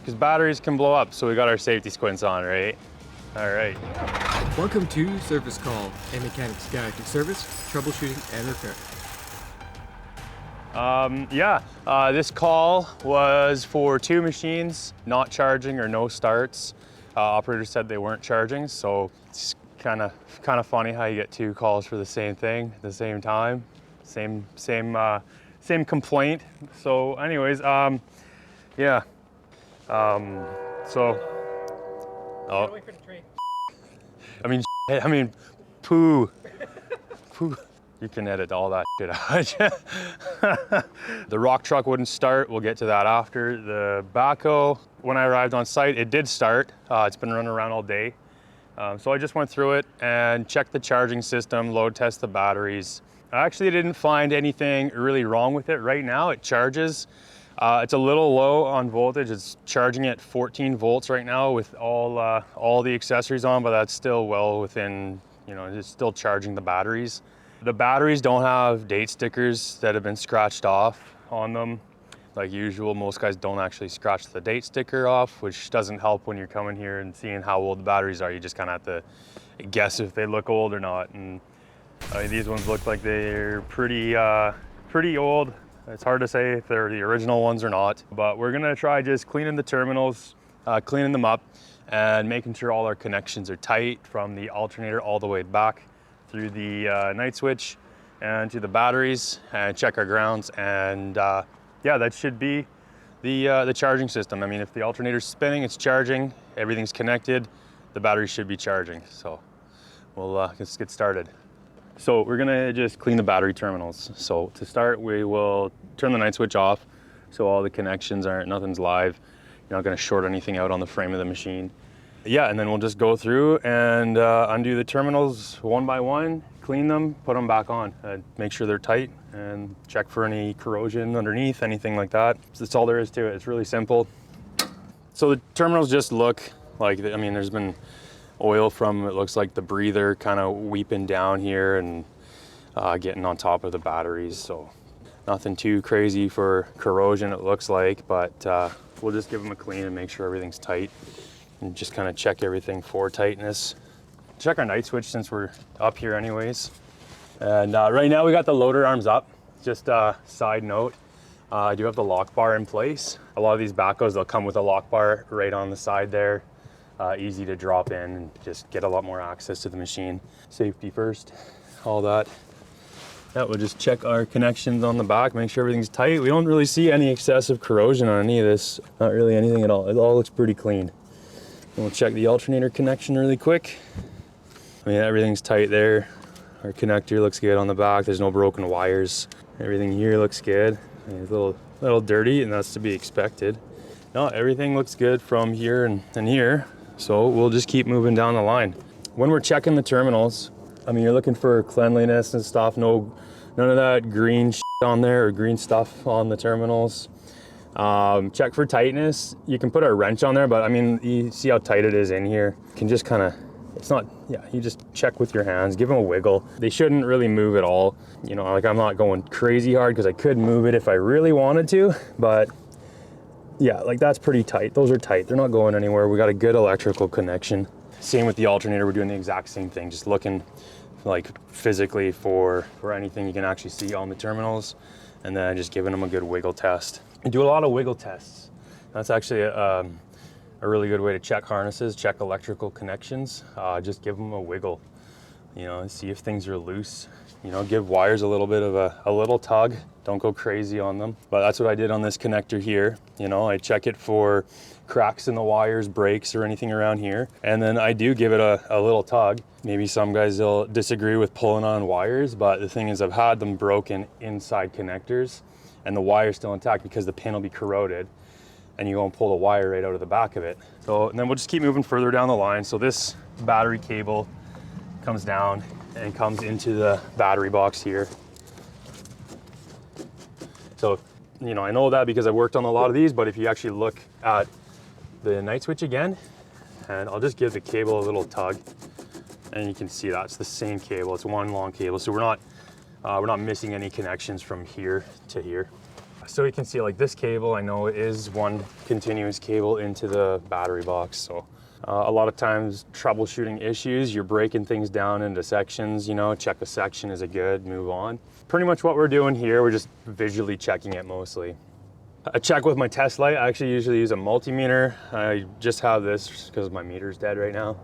because batteries can blow up, so we got our safety squints on, right? All right. Welcome to Service Call, a mechanic's guide to service, troubleshooting, and repair. This call was for 2 machines, not charging or no starts. Operator said they weren't charging, so it's kind of funny how you get 2 calls for the same thing at the same time, same complaint. So, anyways, oh. Wait for the train. I mean, poo. You can edit all that shit out. The rock truck wouldn't start. We'll get to that after. The backhoe, when I arrived on site, it did start. It's been running around all day. So I just went through it and checked the charging system, load test the batteries. I actually didn't find anything really wrong with it. Right now it charges. It's a little low on voltage. It's charging at 14 volts right now with all the accessories on, but that's still well within, it's still charging the batteries. The batteries don't have date stickers that have been scratched off on them. Like usual, most guys don't actually scratch the date sticker off, which doesn't help when you're coming here and seeing how old the batteries are. You just kind of have to guess if they look old or not. And these ones look like they're pretty old. It's hard to say if they're the original ones or not, but we're gonna try just cleaning the terminals, cleaning them up, and making sure all our connections are tight from the alternator all the way back through the night switch and to the batteries, and check our grounds. And yeah, that should be the charging system. I mean, if the alternator's spinning, it's charging, everything's connected, the battery should be charging. So we'll let's get started. So we're gonna just clean the battery terminals. So to start, we will turn the night switch off so all the connections nothing's live. You're not gonna short anything out on the frame of the machine. Yeah, and then we'll just go through and undo the terminals one by one, clean them, put them back on, make sure they're tight, and check for any corrosion underneath, anything like that. So that's all there is to it. It's really simple. So the terminals just look like, there's been oil from, it looks like the breather kind of weeping down here and getting on top of the batteries. So nothing too crazy for corrosion, it looks like, but we'll just give them a clean and make sure everything's tight and just kind of check everything for tightness. Check our night switch since we're up here anyways. And right now we got the loader arms up. Just a side note, I do have the lock bar in place. A lot of these backhoes, they'll come with a lock bar right on the side there. Easy to drop in and just get a lot more access to the machine. Safety first, all that. Yeah, we'll just check our connections on the back, make sure everything's tight. We don't really see any excessive corrosion on any of this. Not really anything at all. It all looks pretty clean. And we'll check the alternator connection really quick. Everything's tight there. Our connector looks good on the back. There's no broken wires. Everything here looks good. It's a little dirty, and that's to be expected. No, everything looks good from here and here. So we'll just keep moving down the line. When we're checking the terminals, you're looking for cleanliness and stuff. None of that green shit on there or green stuff on the terminals. Check for tightness. You can put a wrench on there, but you see how tight it is in here. You can just you just check with your hands, give them a wiggle. They shouldn't really move at all. I'm not going crazy hard because I could move it if I really wanted to, but yeah, that's pretty tight. Those are tight. They're not going anywhere. We got a good electrical connection. Same with the alternator. We're doing the exact same thing. Just looking physically for anything you can actually see on the terminals, and then just giving them a good wiggle test. I do a lot of wiggle tests. That's actually a really good way to check harnesses, check electrical connections. Just give them a wiggle, see if things are loose. Give wires a little bit of a little tug. Don't go crazy on them. But that's what I did on this connector here. I check it for cracks in the wires, breaks, or anything around here. And then I do give it a little tug. Maybe some guys will disagree with pulling on wires, but the thing is I've had them broken inside connectors and the wire's still intact because the pin will be corroded and you go and pull the wire right out of the back of it. So, and then we'll just keep moving further down the line. So this battery cable comes down and comes into the battery box here. So, I know that because I worked on a lot of these, but if you actually look at the night switch again, and I'll just give the cable a little tug, and you can see that it's the same cable. It's one long cable, so we're not missing any connections from here to here. So you can see like this cable, I know is one continuous cable into the battery box. So a lot of times troubleshooting issues, you're breaking things down into sections, you know, check a section, is it good, move on. Pretty much what we're doing here, we're just visually checking it mostly. I check with my test light. I actually usually use a multimeter. I just have this because my meter's dead right now.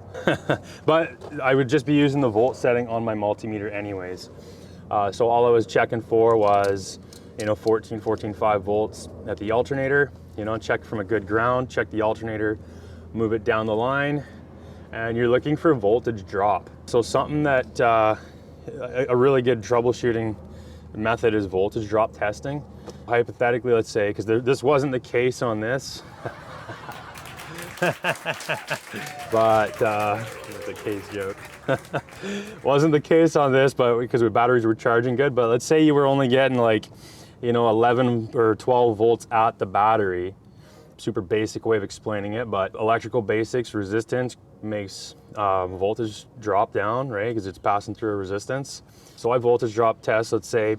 But I would just be using the volt setting on my multimeter anyways. So all I was checking for was, you know, 14.5 volts at the alternator, you know, check from a good ground, check the alternator, move it down the line, and you're looking for voltage drop. So something that, a really good troubleshooting method is voltage drop testing. Hypothetically, let's say, because this wasn't the case on this, but it's a case joke. Wasn't the case on this, but because the batteries were charging good. But let's say you were only getting like, you know, 11 or 12 volts at the battery. Super basic way of explaining it, but electrical basics, resistance makes voltage drop down, right? Because it's passing through a resistance. So I voltage drop test, let's say,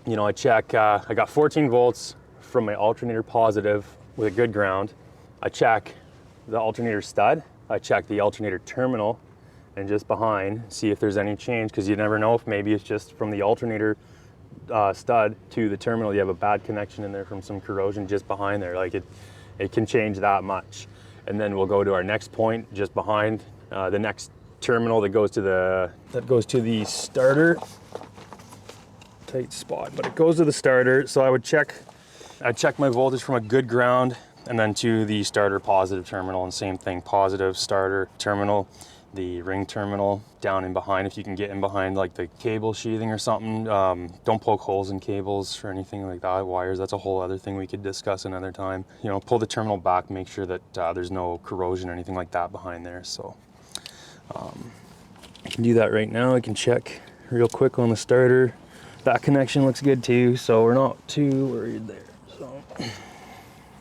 you know, I check, I got 14 volts from my alternator positive with a good ground. I check the alternator stud, I check the alternator terminal, and just behind, see if there's any change, because you never know if maybe it's just from the alternator stud to the terminal, you have a bad connection in there from some corrosion just behind there. Like it can change that much. And then we'll go to our next point just behind the next terminal that goes to the starter. Tight spot, but it goes to the starter. So I check my voltage from a good ground and then to the starter positive terminal, and same thing, positive starter terminal, the ring terminal down in behind. If you can get in behind like the cable sheathing or something, don't poke holes in cables or anything like that, wires. That's a whole other thing we could discuss another time. You know, pull the terminal back, make sure that there's no corrosion or anything like that behind there. So I can do that right now. I can check real quick on the starter. That connection looks good too, so we're not too worried there. So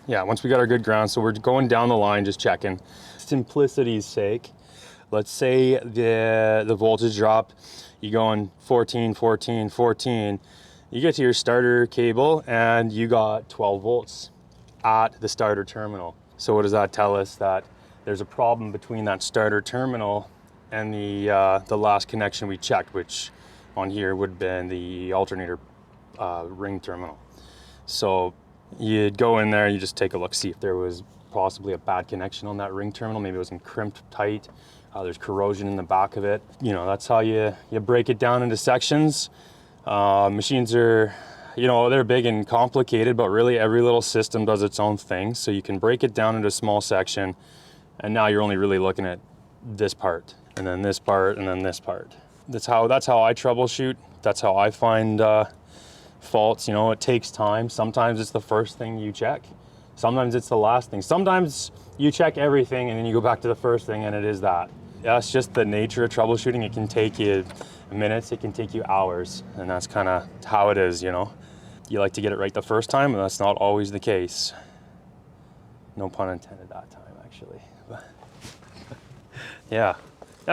yeah, once we got our good ground, so we're going down the line, just checking. Simplicity's sake, let's say the voltage drop, you going 14, 14, 14, you get to your starter cable and you got 12 volts at the starter terminal. So what does that tell us? That there's a problem between that starter terminal and the last connection we checked, which on here would have been the alternator ring terminal. So you'd go in there, you just take a look, see if there was possibly a bad connection on that ring terminal. Maybe it wasn't crimped tight. There's corrosion in the back of it. You know, that's how you break it down into sections. Machines are, you know, they're big and complicated, but really every little system does its own thing. So you can break it down into a small section, and now you're only really looking at this part, and then this part, and then this part. That's how I troubleshoot. That's how I find faults. You know, it takes time. Sometimes it's the first thing you check. Sometimes it's the last thing. Sometimes you check everything and then you go back to the first thing and it is that. Yeah, it's just the nature of troubleshooting. It can take you minutes, it can take you hours, and that's kind of how it is, you know. You like to get it right the first time, and that's not always the case. No pun intended that time, actually. But yeah,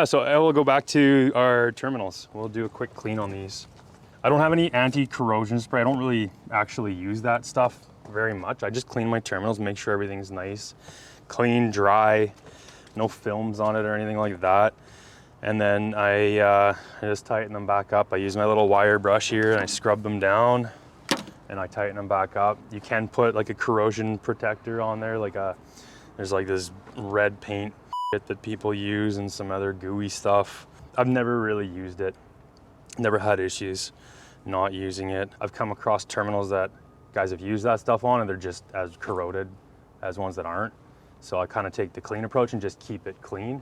so I will go back to our terminals. We'll do a quick clean on these. I don't have any anti-corrosion spray. I don't really actually use that stuff very much. I just clean my terminals, make sure everything's nice, clean, dry, no films on it or anything like that. And then I just tighten them back up. I use my little wire brush here and I scrub them down and I tighten them back up. You can put like a corrosion protector on there, there's like this red paint that people use and some other gooey stuff. I've never really used it, never had issues not using it. I've come across terminals that guys have used that stuff on and they're just as corroded as ones that aren't. So I kind of take the clean approach and just keep it clean.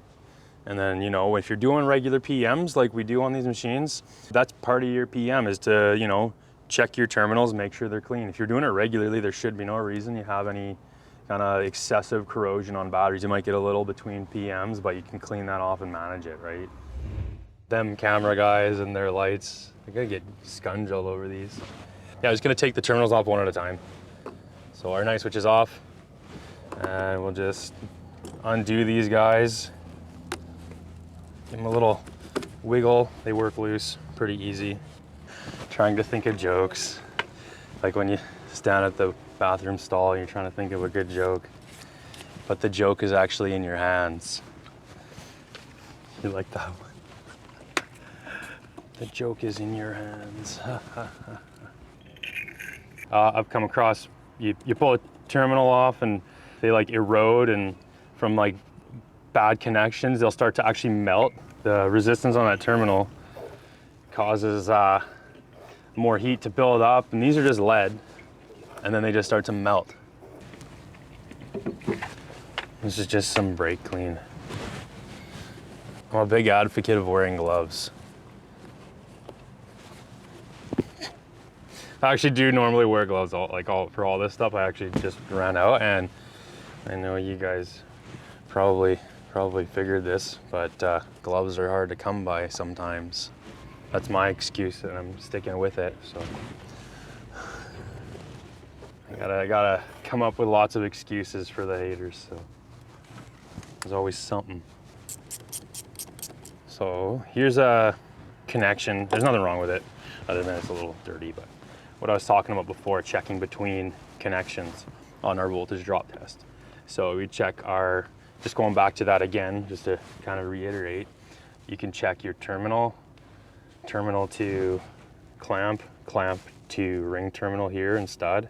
And then, you know, if you're doing regular PMs like we do on these machines, that's part of your PM is to, you know, check your terminals, make sure they're clean. If you're doing it regularly, there should be no reason you have any kind of excessive corrosion on batteries. You might get a little between PMs, but you can clean that off and manage it, right? Them camera guys and their lights, I gotta get scunge all over these. Yeah, I'm just gonna take the terminals off one at a time. So our night switch is off, and we'll just undo these guys. Give them a little wiggle. They work loose, pretty easy. Trying to think of jokes. Like when you stand at the bathroom stall and you're trying to think of a good joke, but the joke is actually in your hands. You like that one? The joke is in your hands. I've come across, you pull a terminal off and they like erode, and from like bad connections, they'll start to actually melt. The resistance on that terminal causes more heat to build up, and these are just lead, and then they just start to melt. This is just some brake clean. I'm a big advocate of wearing gloves. I actually do normally wear gloves for all this stuff. I actually just ran out, and I know you guys probably figured this, but gloves are hard to come by sometimes. That's my excuse, and I'm sticking with it. So I gotta come up with lots of excuses for the haters. So there's always something. So here's a connection. There's nothing wrong with it, other than it's a little dirty. But what I was talking about before, checking between connections on our voltage drop test. So we check our, just going back to that again, just to kind of reiterate, you can check your terminal to clamp to ring terminal here and stud.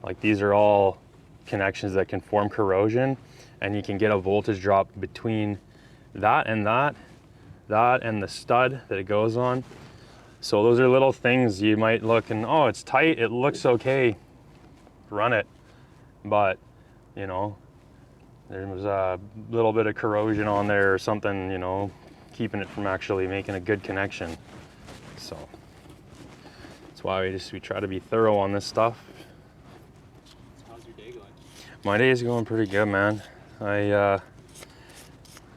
Like these are all connections that can form corrosion, and you can get a voltage drop between that and the stud that it goes on. So those are little things you might look and, oh, it's tight, it looks okay, run it. But, you know, there's a little bit of corrosion on there or something, you know, keeping it from actually making a good connection. So that's why we try to be thorough on this stuff. How's your day going? My day is going pretty good, man. I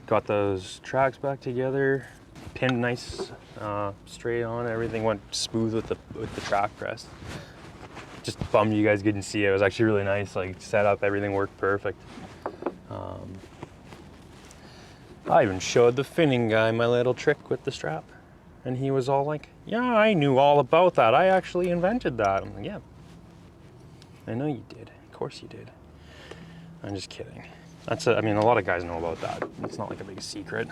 got those tracks back together, pinned nice, straight on. Everything went smooth with the track press. Just bummed you guys couldn't see it. It was actually really nice. Like set up, everything worked perfect. I even showed the finning guy my little trick with the strap, and he was all like, "Yeah, I knew all about that. I actually invented that." I'm like, "Yeah, I know you did. Of course you did." I'm just kidding. I mean, a lot of guys know about that. It's not like a big secret,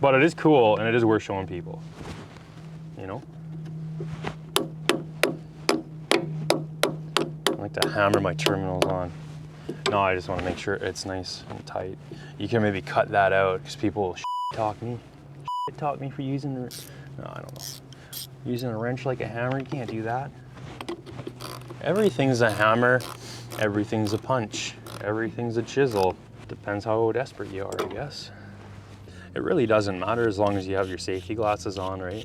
but it is cool and it is worth showing people, you know? I like to hammer my terminals on. No, I just want to make sure it's nice and tight. You can maybe cut that out because people will talk me for using no, I don't know. Using a wrench like a hammer, you can't do that. Everything's a hammer, everything's a punch. Everything's a chisel. Depends how desperate you are, I guess. It really doesn't matter as long as you have your safety glasses on, right?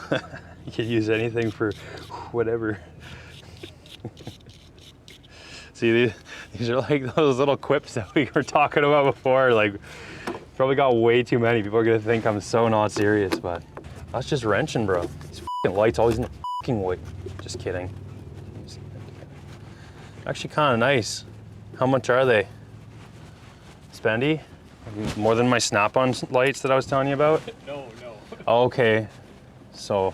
You can use anything for whatever. See, these are like those little quips that we were talking about before. Like, probably got way too many. People are gonna think I'm so not serious, but that's just wrenching, bro. These fucking lights always in the fucking way. Just kidding. Actually kind of nice. How much are they? Spendy? More than my snap-on lights that I was telling you about? No. Oh, okay. So,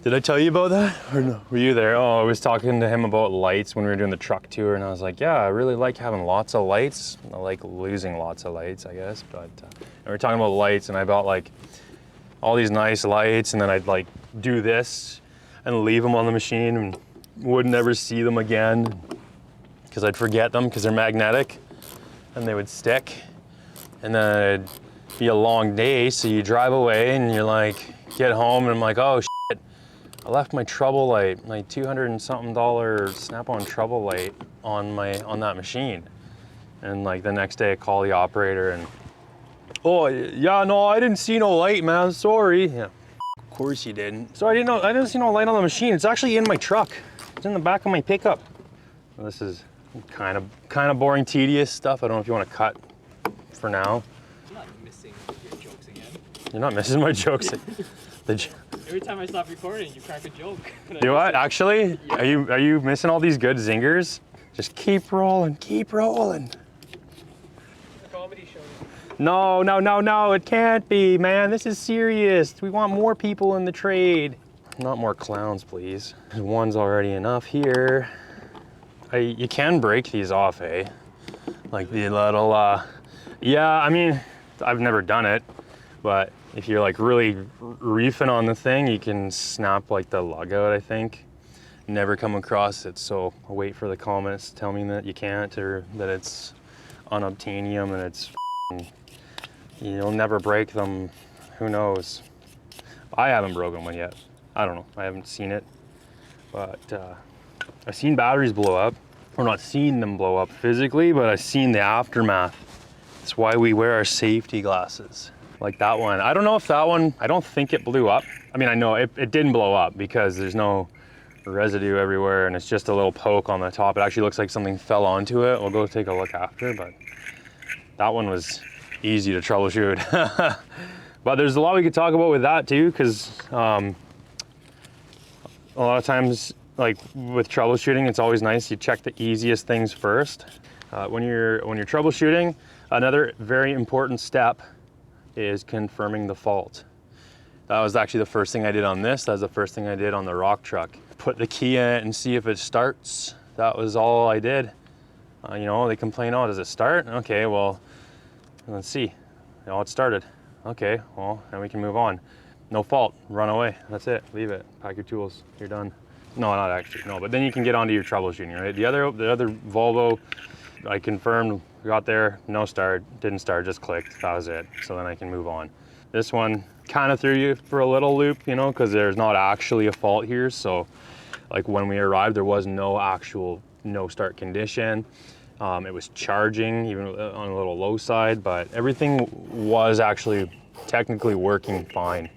did I tell you about that? Or no? Were you there? Oh, I was talking to him about lights when we were doing the truck tour, and I was like, yeah, I really like having lots of lights. I like losing lots of lights, I guess. But and we were talking about lights, and I bought like all these nice lights, and then I'd like do this and leave them on the machine and would never see them again, because I'd forget them because they're magnetic and they would stick. And then it'd be a long day, so you drive away and you're like, get home and I'm like, oh shit, I left my trouble light, my $200 and something snap-on trouble light on that machine. And like the next day I call the operator and, oh yeah, no, I didn't see no light, man, sorry. Yeah, of course you didn't. So I didn't see no light on the machine. It's actually in my truck. It's in the back of my pickup. Well, this is kind of boring, tedious stuff. I don't know if you want to cut for now. I'm not missing your jokes again. You're not missing my jokes. Every time I stop recording, you crack a joke. Do what? Actually? Yeah. Are you missing all these good zingers? Just keep rolling, keep rolling. Comedy show. No, it can't be, man. This is serious. We want more people in the trade. Not more clowns, please. One's already enough here. You can break these off, eh? Like the little, yeah, I mean, I've never done it, but if you're like really reefing on the thing, you can snap like the lug out, I think. Never come across it, so I'll wait for the comments to tell me that you can't, or that it's unobtainium and it's you'll never break them. Who knows? I haven't broken one yet. I don't know, I haven't seen it, but I've seen batteries blow up. Or not seen them blow up physically, but I've seen the aftermath. That's why we wear our safety glasses. Like that one. I don't know if that one, I don't think it blew up. I mean, I know it didn't blow up because there's no residue everywhere and it's just a little poke on the top. It actually looks like something fell onto it. We'll go take a look after, but that one was easy to troubleshoot. But there's a lot we could talk about with that too, because a lot of times, like with troubleshooting, it's always nice you check the easiest things first. When you're troubleshooting, another very important step is confirming the fault. That was actually the first thing I did on this. That was the first thing I did on the rock truck. Put the key in it and see if it starts. That was all I did. You know, they complain, oh, does it start? Okay, well, let's see. Oh, it started. Okay, well, then we can move on. No fault, run away. That's it, leave it. Pack your tools, you're done. No, not actually, no, but then you can get onto your troubleshooting, right? The other Volvo, I confirmed, got there, no start, didn't start, just clicked, that was it. So then I can move on. This one kind of threw you for a little loop, you know, because there's not actually a fault here. So like when we arrived, there was no actual no start condition. It was charging, even on a little low side, but everything was actually technically working fine.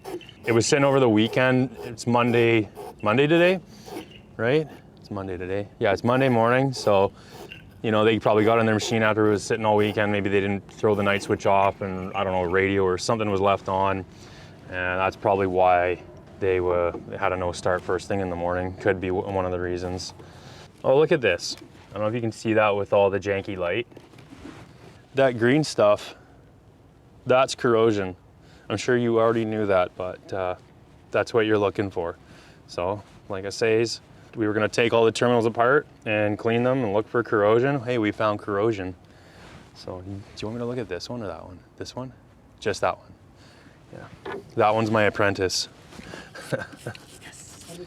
It was sitting over the weekend. It's Monday today, right? It's Monday today. Yeah, it's Monday morning. So, you know, they probably got in their machine after it was sitting all weekend. Maybe they didn't throw the night switch off and I don't know, radio or something was left on. And that's probably why they had a no start first thing in the morning. Could be one of the reasons. Oh, look at this. I don't know if you can see that with all the janky light. That green stuff, that's corrosion. I'm sure you already knew that, but that's what you're looking for. So, like I says, we were gonna take all the terminals apart and clean them and look for corrosion. Hey, we found corrosion. So, do you want me to look at this one or that one? This one? Just that one. Yeah, that one's my apprentice. Yes.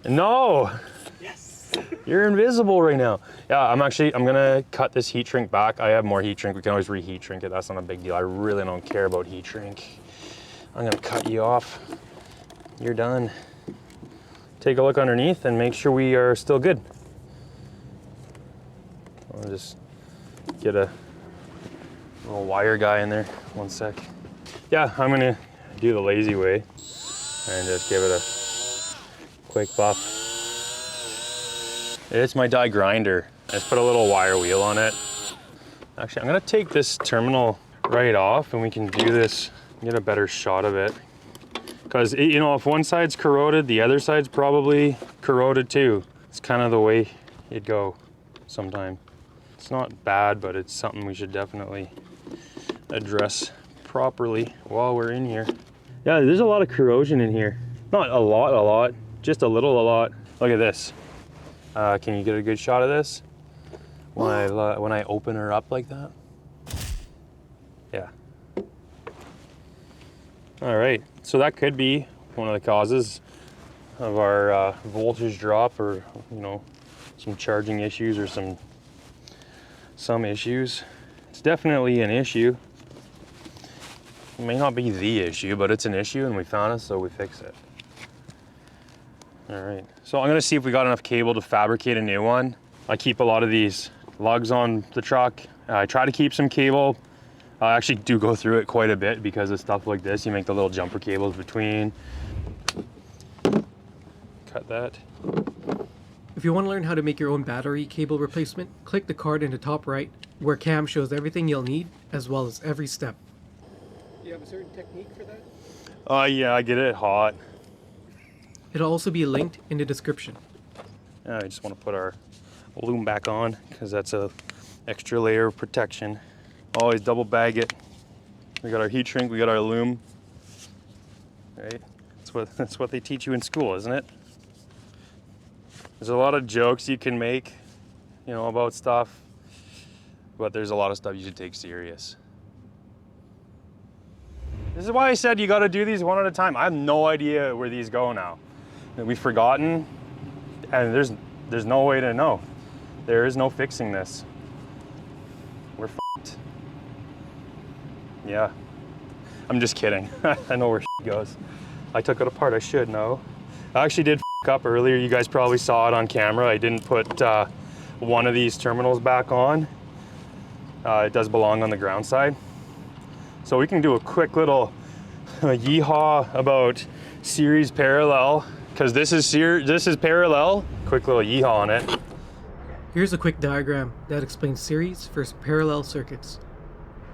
No! Yes. You're invisible right now. Yeah, I'm gonna cut this heat shrink back. I have more heat shrink. We can always reheat shrink it. That's not a big deal. I really don't care about heat shrink. I'm gonna cut you off. You're done. Take a look underneath and make sure we are still good. I'll just get a little wire guy in there. 1 sec. Yeah, I'm gonna do the lazy way and just give it a quick buff. It's my die grinder. I just put a little wire wheel on it. Actually, I'm gonna take this terminal right off and we can do this, get a better shot of it. Because, you know, if one side's corroded, the other side's probably corroded too. It's kind of the way it'd go sometime. It's not bad, but it's something we should definitely address properly while we're in here. Yeah, there's a lot of corrosion in here. Not a lot, just a lot. Look at this. Can you get a good shot of this? When I open her up like that? Yeah. All right, so that could be one of the causes of our voltage drop, or you know, some charging issues or some issues. It's definitely an issue. It may not be the issue, but it's an issue and we found it, so we fix it. All right, so I'm gonna see if we got enough cable to fabricate a new one. I keep a lot of these lugs on the truck. I try to keep some cable. I actually do go through it quite a bit because of stuff like this. You make the little jumper cables between. Cut that. If you want to learn how to make your own battery cable replacement, click the card in the top right, where Cam shows everything you'll need, as well as every step. Do you have a certain technique for that? Yeah, I get it hot. It'll also be linked in the description. I just want to put our loom back on because that's a extra layer of protection. Always double bag it. We got our heat shrink, we got our loom. Right? That's what they teach you in school, isn't it? There's a lot of jokes you can make, you know, about stuff, but there's a lot of stuff you should take serious. This is why I said you got to do these one at a time. I have no idea where these go now. We've forgotten, and there's no way to know. There is no fixing this. We're f***ed. Yeah. I'm just kidding. I know where shit goes. I took it apart. I should know. I actually did f*** up earlier. You guys probably saw it on camera. I didn't put one of these terminals back on. It does belong on the ground side. So we can do a quick little yeehaw about series parallel, because this is parallel. Quick little yeehaw on it. Here's a quick diagram that explains series versus parallel circuits.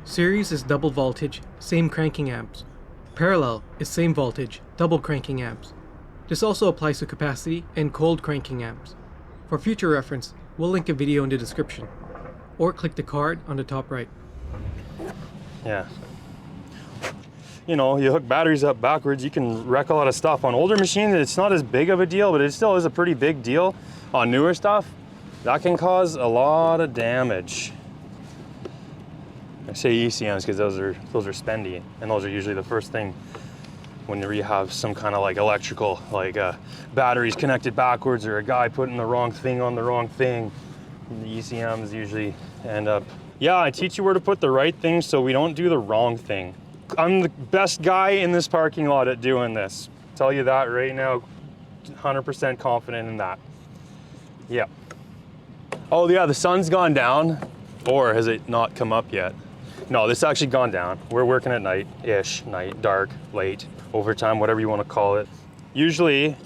Series is double voltage, same cranking amps. Parallel is same voltage, double cranking amps. This also applies to capacity and cold cranking amps. For future reference, we'll link a video in the description, or click the card on the top right. Yeah. You know, you hook batteries up backwards, you can wreck a lot of stuff. On older machines, it's not as big of a deal, but it still is a pretty big deal. On newer stuff, that can cause a lot of damage. I say ECMs because those are spendy, and those are usually the first thing when you have some kind of like electrical, like batteries connected backwards or a guy putting the wrong thing on the wrong thing. The ECMs usually end up. Yeah, I teach you where to put the right thing so we don't do the wrong thing. I'm the best guy in this parking lot at doing this. Tell you that right now, 100% confident in that. Yeah. Oh yeah, the sun's gone down, or has it not come up yet? No, this actually gone down. We're working at night-ish, night, dark, late, overtime, whatever you want to call it. Usually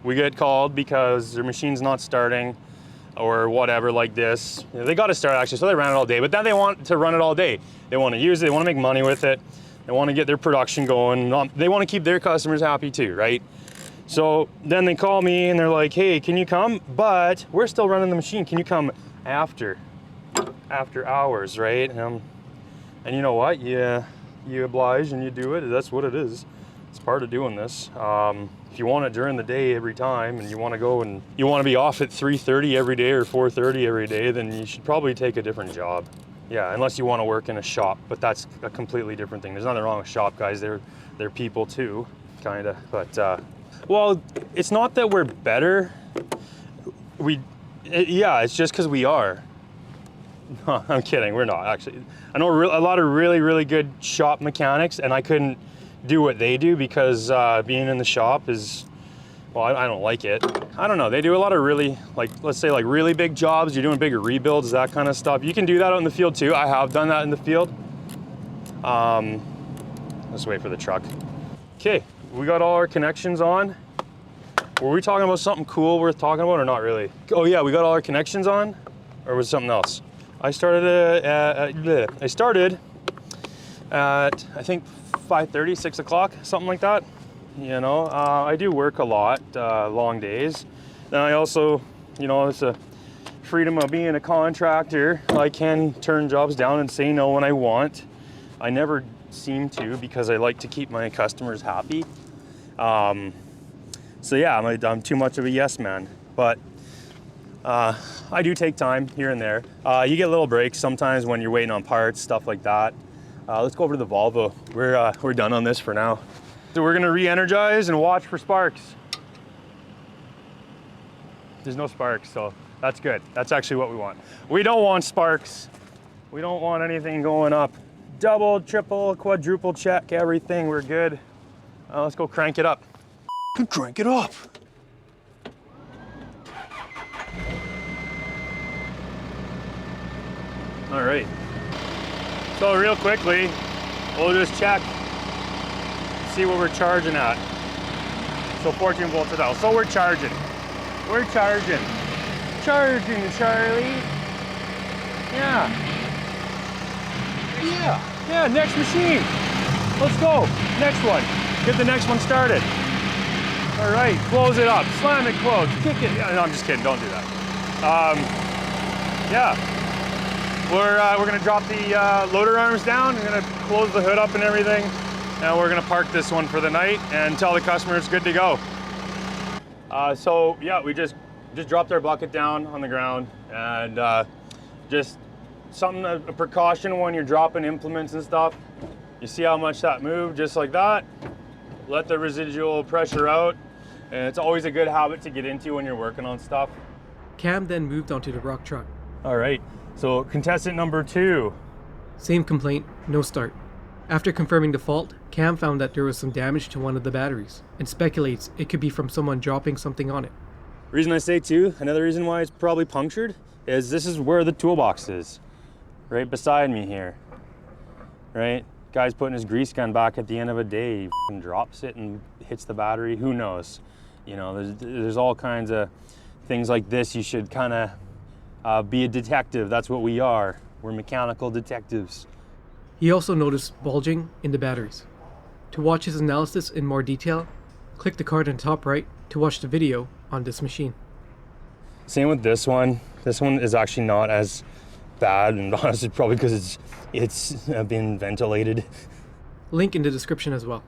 we get called because their machine's not starting or whatever like this. You know, they got to start actually, so they ran it all day, but then they want to run it all day. They want to use it, they want to make money with it. They want to get their production going. They want to keep their customers happy too, right? So then they call me and they're like, hey, can you come? But we're still running the machine. Can you come after hours, right? And you know what? Yeah, you oblige and you do it. That's what it is. It's part of doing this. If you want it during the day every time and you want to go and you want to be off at 3:30 every day or 4:30 every day, then you should probably take a different job. Yeah, unless you want to work in a shop, but that's a completely different thing. There's nothing wrong with shop guys. They're people too, kind of. But well, it's not that we're better. Yeah, it's just because we are. No, I'm kidding. We're not actually. I know a lot of really, really good shop mechanics, and I couldn't do what they do because being in the shop is, well, I don't like it. I don't know. They do a lot of really, like, let's say like really big jobs. You're doing bigger rebuilds, that kind of stuff. You can do that out in the field too. I have done that in the field. Let's wait for the truck. Okay, we got all our connections on. Were we talking about something cool worth talking about or not really? Oh yeah, we got all our connections on, or was it something else? I started at I think 5:30, 6 o'clock, something like that. You know, I do work a lot, long days. Then I also, you know, it's a freedom of being a contractor. I can turn jobs down and say no when I want. I never seem to because I like to keep my customers happy. So yeah, I'm too much of a yes man, but I do take time here and there. You get little breaks sometimes when you're waiting on parts, stuff like that. Let's go over to the Volvo. We're done on this for now. So we're gonna re-energize and watch for sparks. There's no sparks, so that's good. That's actually what we want. We don't want sparks. We don't want anything going up. Double, triple, quadruple check everything. We're good. Let's go crank it up. Crank it up. All right. So real quickly, we'll just check, see what we're charging at. So 14 volts a dial. So we're charging. We're charging. Charging, Charlie. Yeah. Yeah, next machine. Let's go. Next one. Get the next one started. All right, close it up. Slam it closed. Kick it. No, I'm just kidding. Don't do that. Yeah. We're gonna drop the loader arms down. We're gonna close the hood up and everything, and we're gonna park this one for the night and tell the customer it's good to go. So yeah, we just dropped our bucket down on the ground, and just something, a precaution when you're dropping implements and stuff. You see how much that moved, just like that. Let the residual pressure out, and it's always a good habit to get into when you're working on stuff. Cam then moved onto the rock truck. All right, so contestant number 2. Same complaint, no start. After confirming the fault, Cam found that there was some damage to one of the batteries and speculates it could be from someone dropping something on it. Reason I say too, another reason why it's probably punctured, is this is where the toolbox is, right beside me here, right? Guy's putting his grease gun back at the end of a day, he f***ing drops it and hits the battery, who knows? You know, there's all kinds of things like this. You should kind of be a detective. That's what we are. We're mechanical detectives. He also noticed bulging in the batteries. To watch his analysis in more detail, click the card on top right to watch the video on this machine. Same with this one. This one is actually not as bad, and honestly probably because it's been ventilated. Link in the description as well.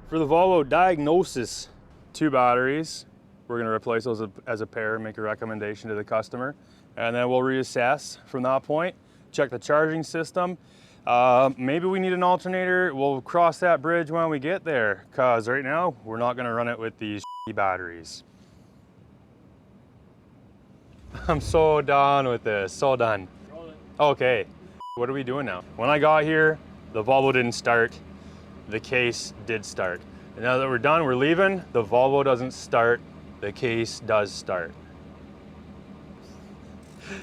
For the Volvo diagnosis, 2 batteries. We're gonna replace those as a pair, make a recommendation to the customer, and then we'll reassess from that point, check the charging system. Maybe we need an alternator. We'll cross that bridge when we get there, because right now we're not gonna run it with these batteries. I'm so done with this, so done. Okay, what are we doing now? When I got here, the Volvo didn't start, the case did start. And now that we're done, we're leaving, the Volvo doesn't start, the case does start.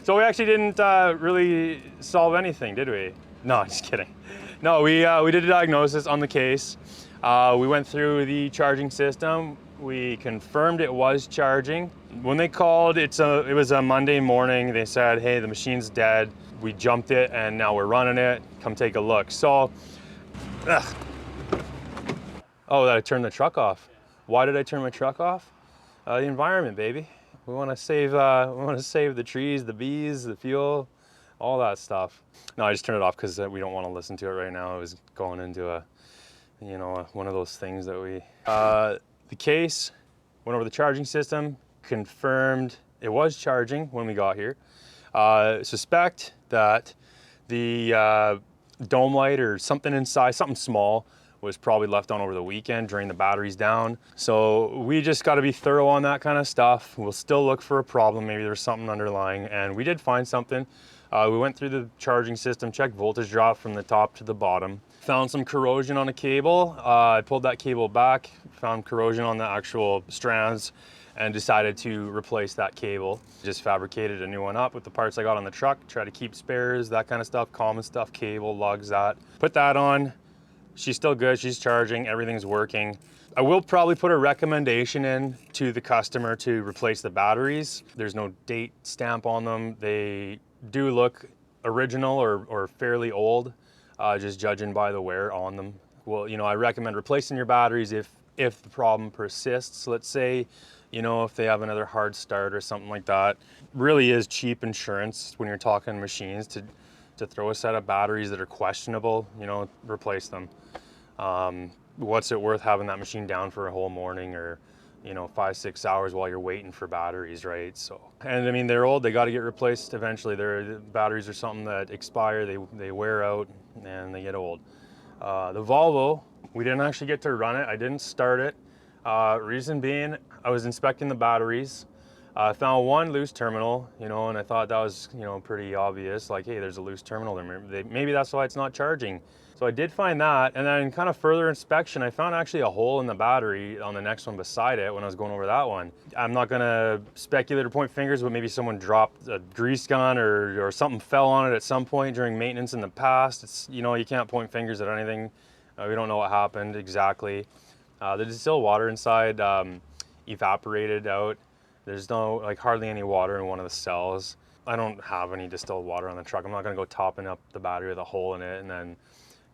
So we actually didn't really solve anything, did we? No, just kidding. No, we did a diagnosis on the case. We went through the charging system. We confirmed it was charging. When they called, it was a Monday morning. They said, hey, the machine's dead. We jumped it and now we're running it. Come take a look. So, oh, I turned the truck off. Why did I turn my truck off? The environment, baby. We want to save the trees, the bees, the fuel, all that stuff. No, I just turned it off because we don't want to listen to it right now. It was going into one of those things that we. The case went over the charging system, confirmed it was charging when we got here. Suspect that the dome light or something inside, something small, was probably left on over the weekend, drained the batteries down. So we just got to be thorough on that kind of stuff. We'll still look for a problem. Maybe there's something underlying, and we did find something. We went through the charging system, checked voltage drop from the top to the bottom. Found some corrosion on a cable. I pulled that cable back, found corrosion on the actual strands, and decided to replace that cable. Just fabricated a new one up with the parts I got on the truck, try to keep spares, that kind of stuff, common stuff, cable, lugs, that. Put that on. She's still good, she's charging, everything's working. I will probably put a recommendation in to the customer to replace the batteries. There's no date stamp on them. They do look original or fairly old, just judging by the wear on them. Well, you know, I recommend replacing your batteries if the problem persists. Let's say, you know, if they have another hard start or something like that. Really is cheap insurance when you're talking machines to throw a set of batteries that are questionable, you know, replace them. What's it worth having that machine down for a whole morning or, you know, 5-6 hours while you're waiting for batteries, right? So, and I mean, they're old, they got to get replaced eventually. The batteries are something that expire, they wear out and they get old. The Volvo, we didn't actually get to run it. I didn't start it. Reason being, I was inspecting the batteries. I found one loose terminal, you know, and I thought that was, you know, pretty obvious. Like, hey, there's a loose terminal there. Maybe that's why it's not charging. So I did find that, and then kind of further inspection, I found actually a hole in the battery on the next one beside it when I was going over that one. I'm not gonna speculate or point fingers, but maybe someone dropped a grease gun or something fell on it at some point during maintenance in the past. It's, you know, you can't point fingers at anything. We don't know what happened exactly. The distilled water inside evaporated out. There's no, like, hardly any water in one of the cells. I don't have any distilled water on the truck. I'm not gonna go topping up the battery with a hole in it and then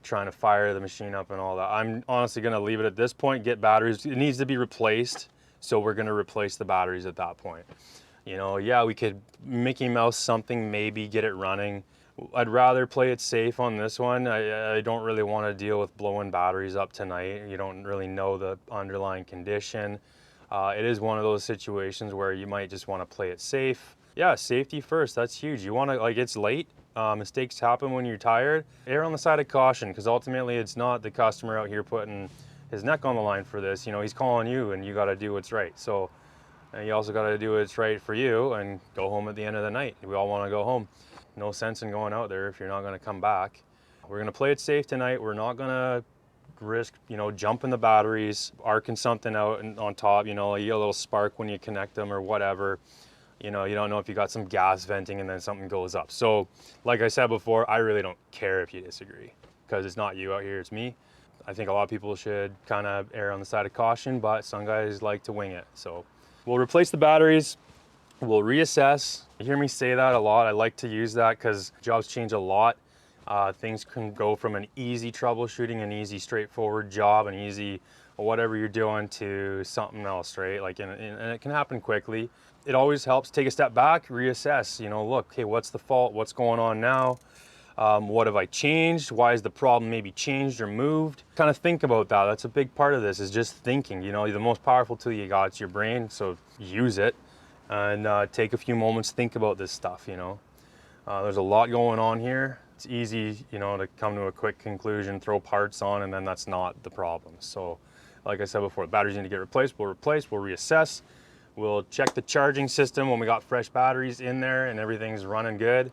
trying to fire the machine up and all that. I'm honestly gonna leave it at this point, get batteries. It needs to be replaced, so we're gonna replace the batteries at that point. You know, yeah, we could Mickey Mouse something, maybe get it running, I'd rather play it safe on this one. I don't really want to deal with blowing batteries up tonight. You don't really know the underlying condition. It is one of those situations where you might just want to play it safe. Yeah, safety first, that's huge. You want to, like, it's late. Mistakes happen when you're tired. Err on the side of caution, because ultimately it's not the customer out here putting his neck on the line for this. You know, he's calling you and you got to do what's right. So you also got to do what's right for you and go home at the end of the night. We all want to go home. No sense in going out there if you're not going to come back. We're going to play it safe tonight. We're not going to risk, you know, jumping the batteries, arcing something out and on top, you know, you get a little spark when you connect them or whatever. You know, you don't know if you got some gas venting and then something goes up. So like I said before, I really don't care if you disagree, because it's not you out here, it's me. I think a lot of people should kind of err on the side of caution, but some guys like to wing it. So we'll replace the batteries, we'll reassess. You hear me say that a lot. I like to use that because jobs change a lot. Things can go from an easy troubleshooting, an easy straightforward job, an easy whatever you're doing, to something else, right? Like, and it can happen quickly. It always helps take a step back, reassess, you know, look, hey, what's the fault? What's going on now? What have I changed? Why is the problem maybe changed or moved? Kind of think about that. That's a big part of this, is just thinking. You know, the most powerful tool you got is your brain, so use it and take a few moments, think about this stuff, you know. There's a lot going on here. It's easy, you know, to come to a quick conclusion, throw parts on, and then that's not the problem. So like I said before, the batteries need to get replaced, we'll reassess. We'll check the charging system when we got fresh batteries in there and everything's running good.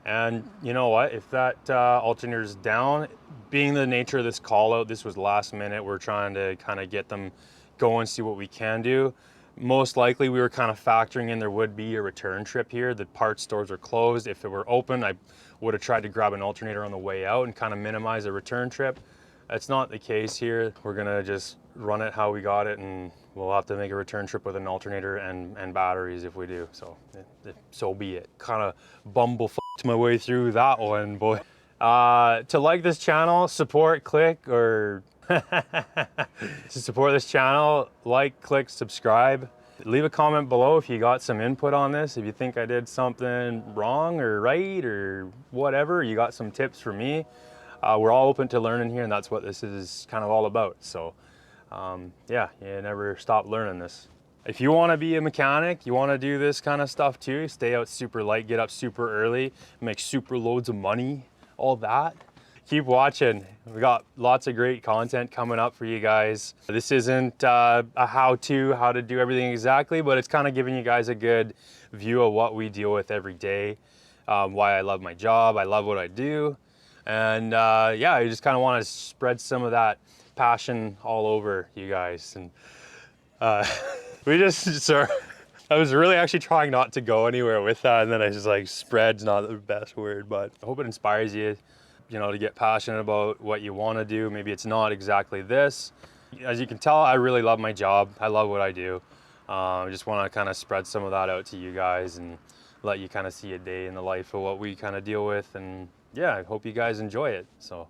And you know what, if that alternator's down, being the nature of this call out, this was last minute, we're trying to kind of get them going, see what we can do. Most likely we were kind of factoring in there would be a return trip here. The parts stores are closed. If it were open, I would have tried to grab an alternator on the way out and kind of minimize a return trip. That's not the case here. We're gonna just run it how we got it, and we'll have to make a return trip with an alternator and batteries if we do. So, so be it. Kind of bumble-fucked my way through that one, boy. To like this channel, support, click, or to support this channel, like, click, subscribe. Leave a comment below if you got some input on this. If you think I did something wrong or right or whatever, you got some tips for me. We're all open to learning here, and that's what this is kind of all about. So yeah, you never stop learning this. If you want to be a mechanic, you want to do this kind of stuff too, stay out super late, get up super early, make super loads of money, all that, keep watching. We got lots of great content coming up for you guys. This isn't a how to do everything exactly, but it's kind of giving you guys a good view of what we deal with every day, why I love my job, I love what I do. And yeah, I just kind of want to spread some of that passion all over you guys. And I was really actually trying not to go anywhere with that, and then I just like, spread's not the best word, but I hope it inspires you, you know, to get passionate about what you want to do. Maybe it's not exactly this. As you can tell, I really love my job. I love what I do. I just want to kind of spread some of that out to you guys and let you kind of see a day in the life of what we kind of deal with. And yeah, I hope you guys enjoy it. So.